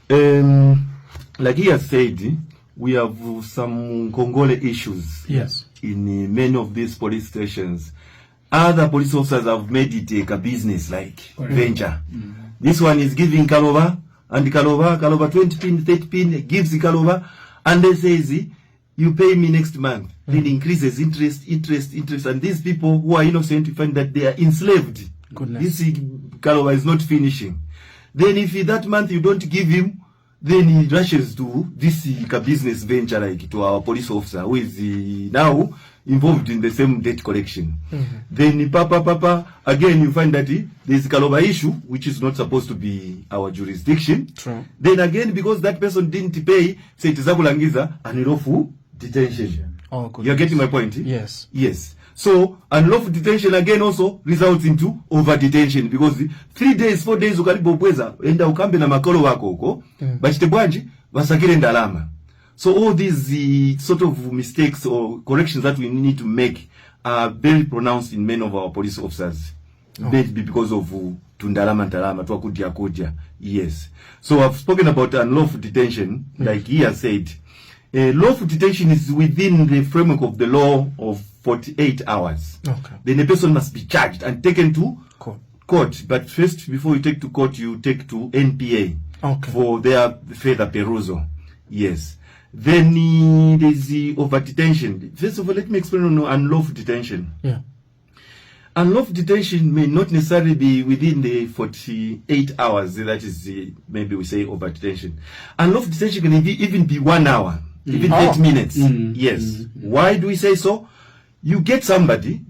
Like he has said, we have some Congole issues. Yes. In many of these police stations. Other police officers have made it a business, like venture. This one is giving Kalova, and Kalova 20 pin, 30 pin, gives the Kalova, and they says, you pay me next month. Then increases interest, and these people who are innocent, you find that they are enslaved. Goodness. This Kalova is not finishing. Then if that month you don't give him, then he rushes to this business venture, like to our police officer, who is now involved in the same debt collection. Then Papa, again you find that there is a Kalova issue, which is not supposed to be our jurisdiction. True. Then again, because that person didn't pay, say it is Zakulangiza, unlawful detention. Oh, good. You're getting my point? Yes. Yes. So, unlawful detention again also results into over detention, because 3 days, 4 days ukalibopweza enda ukambe na makolo wako huko, bachite bwanji basakire ndalama. So all these sort of mistakes or corrections that we need to make are very pronounced in many of our police officers. Maybe because of tundalama twakudia. Yes. So I've spoken about unlawful detention, like he has said. Lawful detention is within the framework of the law of 48 hours. Okay. Then a person must be charged and taken to court. But first, before you take to court, you take to NPA for their further perusal. Yes. Then there's the over detention. First of all, let me explain on unlawful detention. Yeah. Unlawful detention may not necessarily be within the 48 hours. That is maybe we say over detention. Unlawful detention can even be 1 hour, even 8 minutes. Yes. Why do we say so? You get somebody,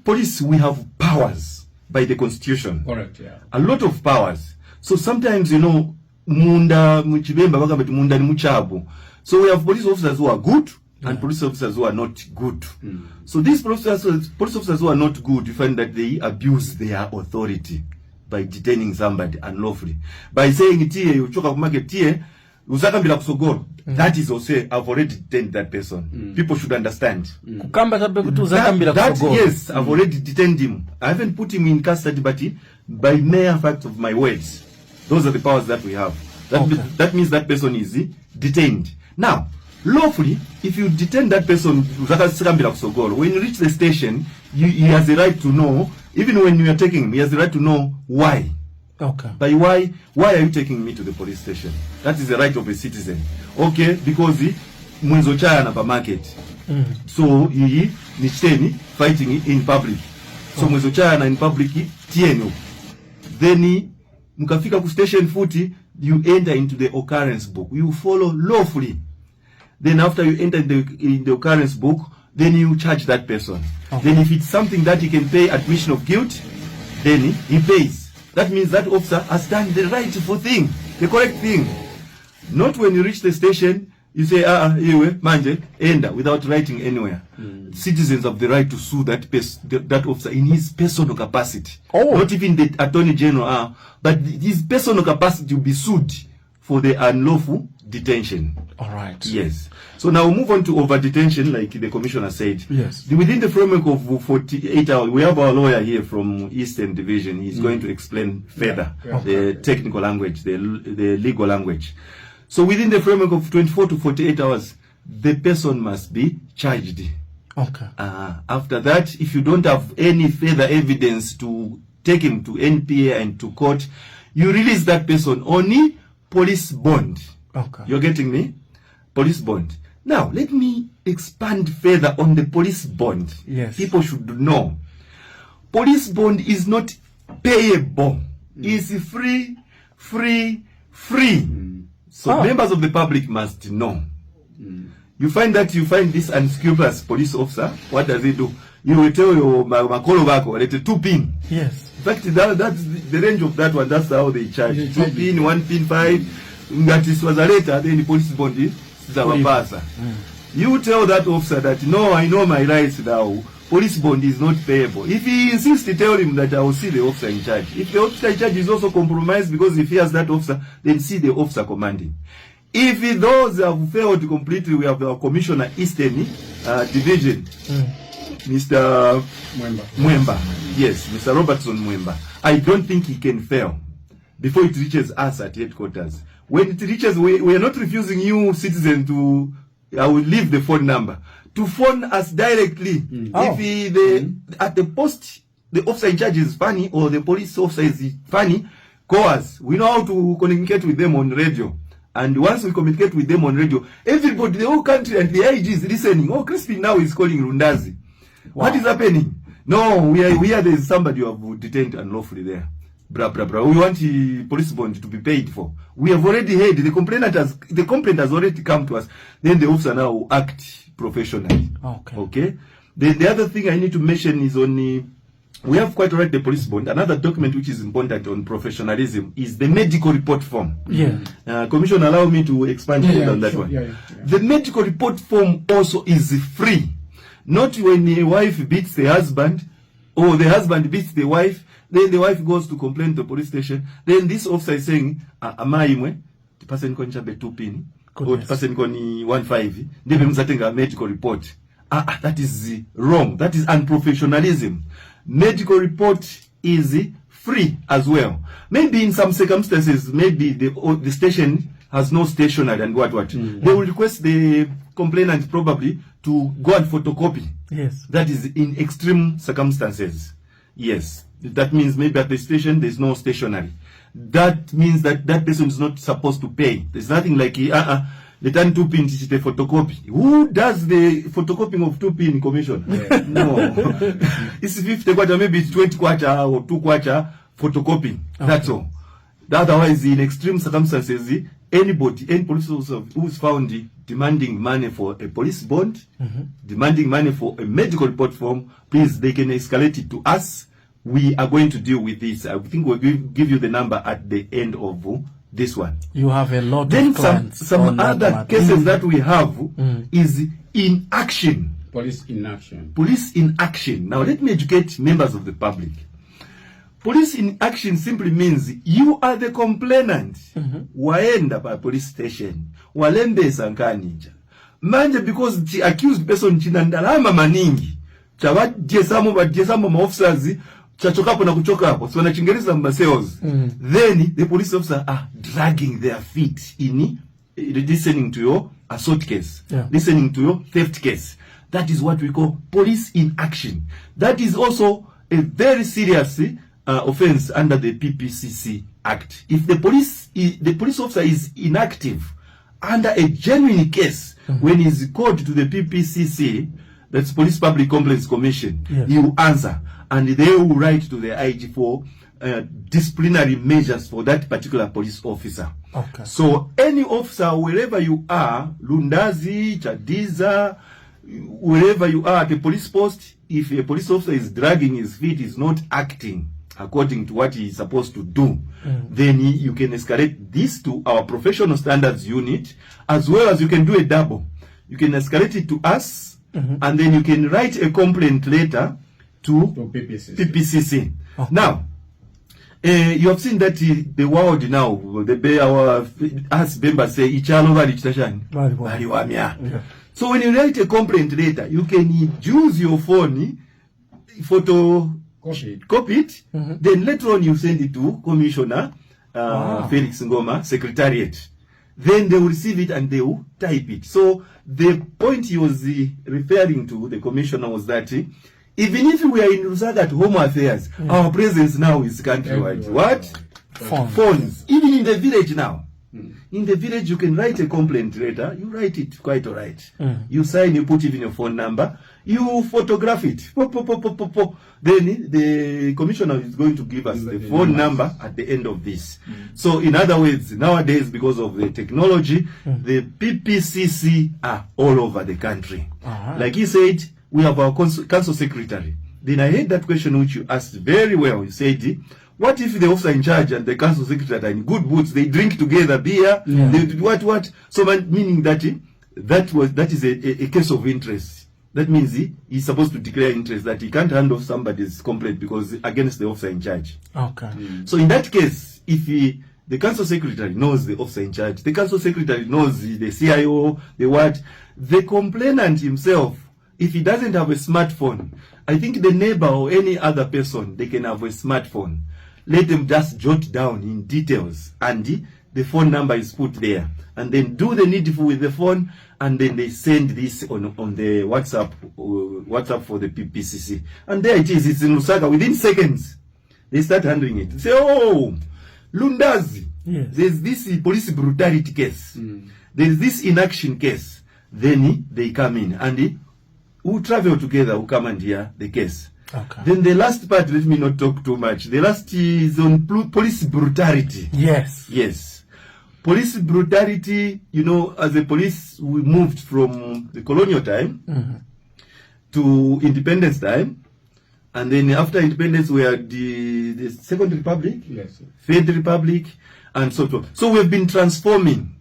police, we have powers by the constitution. Correct, yeah. A lot of powers. So sometimes, munda muchibemba baka munda ni muchabu. So we have police officers who are good and police officers who are not good. So these police officers who are not good, you find that they abuse their authority by detaining somebody unlawfully. By saying tie uchoka kumake tie uzakambila kusogoro. That is also, I've already detained that person. People should understand. Yes, I've already detained him. I haven't put him in custody, but by mere fact of my words, those are the powers that we have. That means that person is detained. Now, lawfully, if you detain that person, when you reach the station, he has the right to know, even when you are taking him, he has the right to know why. Okay. By why are you taking me to the police station? That is the right of a citizen. Okay, because mwenzo chaya na pa market. So he ni fighting in public. So mwenzo chaya na in public tieno. Then mkafika ku station footy, you enter into the occurrence book. You follow lawfully. Then after you enter in the occurrence book, then you charge that person. Then if it's something that he can pay admission of guilt, then he pays. That means that officer has done the rightful thing, the correct thing. Not when you reach the station, you say, manje, enda, without writing anywhere. Citizens have the right to sue that officer in his personal capacity. Not even the Attorney General, but his personal capacity will be sued for the unlawful detention. All right. Yes. So now we'll move on to over detention, like the commissioner said. Yes. Within the framework of 48 hours, we have our lawyer here from Eastern Division. He's going to explain further the technical language, the legal language. So within the framework of 24 to 48 hours, the person must be charged. Okay. After that, if you don't have any further evidence to take him to NPA and to court, you release that person on police bond. Okay. You're getting me? Police bond. Now, let me expand further on the police bond. Yes. People should know. Police bond is not payable. It's free. So members of the public must know. You find this unscrupulous police officer, what does he do? You will tell your makolo bako, let 2 pin. Yes. In fact, that's the range of that one. That's how they charge. 2 pin, 1 pin, 5. That is was a later, then the police bond is a You tell that officer that, no, I know my rights now. Police bond is not payable. If he insists, tell him that I will see the officer in charge. If the officer in charge is also compromised because he fears that officer, then see the officer commanding. If those have failed completely, we have our Commissioner Eastern Division, Mr. Mwemba. Yes, Mr. Robertson Mwemba. I don't think he can fail. before it reaches us at headquarters. When it reaches, we are not refusing you, citizen, to, I will leave the phone number, to phone us directly. If at the post, the officer in charge is funny, or the police officer is funny, call us. We know how to communicate with them on radio. And once we communicate with them on radio, everybody, the whole country and the IG is listening. Oh, Crispin now is calling Lundazi. Wow. What is happening? No, we are there is somebody you have detained unlawfully there. Bra. We want the police bond to be paid for. We have already heard the complaint has already come to us. Then the officer now will act professionally. Okay. Then the other thing I need to mention is we have quite already the police bond. Another document which is important on professionalism is the medical report form. Commission, allow me to expand on that one. The medical report form also is free. Not when the wife beats the husband, or the husband beats the wife, then the wife goes to complain to the police station. Then this officer is saying, amaimwe, the person koni chabe 2 pin, or the person koni 1.5, then mzatenga a medical report. That is wrong. That is unprofessionalism. Medical report is free as well. Maybe in some circumstances, maybe the station has no stationery and what. They will request the complainant probably to go and photocopy. Yes. That is in extreme circumstances. Yes. That means maybe at the station there's no stationery. That means that person is not supposed to pay. There's nothing like the turn 2 pin the photocopy. Who does the photocopying of 2 pin, Commission? No. It's 50 kwacha, maybe it's 20 kwacha or 2 kwacha photocopying. That's all. Otherwise, in extreme circumstances, any police officer who is found demanding money for a police bond, demanding money for a medical report form, please, they can escalate it to us. We are going to deal with this. I think we'll give you the number at the end of this one. You have a lot then of clients. Some other cases that we have is inaction. Police inaction. Police inaction. Now let me educate members of the public. Police inaction simply means you are the complainant. Waenda pa police station. Walembeza nkanija. Manje because the accused person china ndalama maningi. Chawadjesamo ma-officers chachokapo na kuchokapo. So na chingereza mba-sales. Then the police officers are dragging their feet in listening to your assault case. Listening to your theft case. That is what we call police inaction. That is also a very serious offense under the PPCC Act. If the police officer is inactive under a genuine case, when he's called to the PPCC, that's Police Public Complaints Commission, he will answer, and they will write to the IG for disciplinary measures for that particular police officer. So any officer, wherever you are, Lundazi, Chadiza, wherever you are at the police post, if a police officer is dragging his feet, is not acting according to what he is supposed to do, then you can escalate this to our professional standards unit, as well as you can do a double. You can escalate it to us, and then you can write a complaint letter to PPCC. Now, you have seen that the world now, us members say, so when you write a complaint letter, you can use your phone, copy it, then later on you send it to Commissioner Felix Ngoma, Secretariat. Then they will receive it and they will type it. So the point he was referring to, the Commissioner, was that even if we are in Lusaka at Home Affairs, our presence now is countrywide. What? Phones. Even in the village now. In the village, you can write a complaint letter. You write it quite all right. You sign, you put even your phone number. You photograph it. Then the commissioner is going to give us the phone number at the end of this. So in other words, nowadays, because of the technology, the PPCC are all over the country. Like he said, we have our council secretary. Then I heard that question which you asked very well. You said, what if the officer in charge and the council secretary are in good boots? They drink together beer. They do what? So meaning that that is a case of interest. That means he's supposed to declare interest, that he can't handle somebody's complaint because against the officer in charge. So in that case, if the council secretary knows the officer in charge, the council secretary knows the CIO, the complainant himself, if he doesn't have a smartphone, I think the neighbor or any other person, they can have a smartphone. let them just jot down in details, and the phone number is put there, and then do the needful with the phone, and then they send this on the WhatsApp for the PPCC, and there it is. It's in Lusaka. Within seconds, they start handling it. They say, oh, Lundazi, yes, there's this police brutality case, there's this inaction case. Then they come in, and who travel together, who come and hear the case. Okay. Then the last part, let me not talk too much. The last is on police brutality. Yes. Yes. Police brutality, you know, as a police, we moved from the colonial time to independence time. And then after independence, we had the Second Republic, Yes. Third Republic, and so on. So we have been transforming.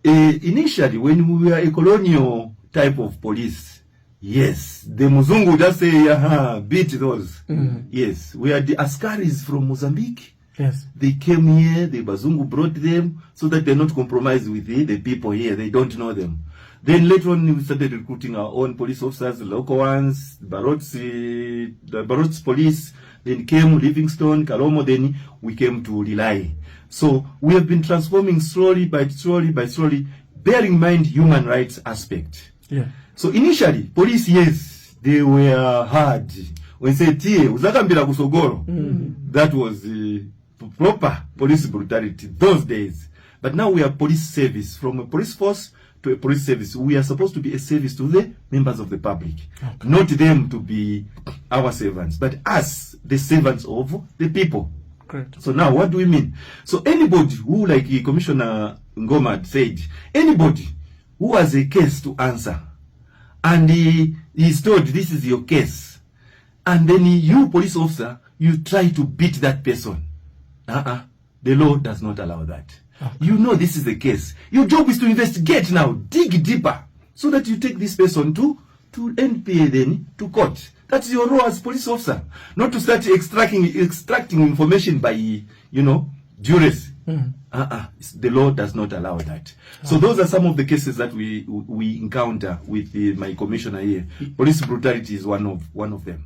Initially, when we were a colonial type of police, yes, the Muzungu just say, aha, beat those. Yes, we had the Askaris from Mozambique. Yes. They came here, the Bazungu brought them so that they're not compromised with the people here. They don't know them. Then later on, we started recruiting our own police officers, the local ones, the Barots police. Then came Livingstone, Karomo. Then we came to Lilai. So we have been transforming slowly by slowly, bearing in mind human rights aspect. Yeah. So initially, police, yes, they were hard. When say tie, uzakambira kusogoro, that was proper police brutality those days. But now we are police service. From a police force to a police service, we are supposed to be a service to the members of the public. Okay. Not them to be our servants, but us, the servants of the people. Great. So now what do we mean? So anybody who, like Commissioner Ngoma said, anybody who has a case to answer, and he is told this is your case, and then you, police officer, you try to beat that person. The law does not allow that. Okay. You know this is the case. Your job is to investigate now, dig deeper, so that you take this person to NPA, then to court. That's your role as police officer, not to start extracting information by, you know, duress. The law does not allow that. So those are some of the cases that we encounter with my commissioner here. Police brutality is one of them.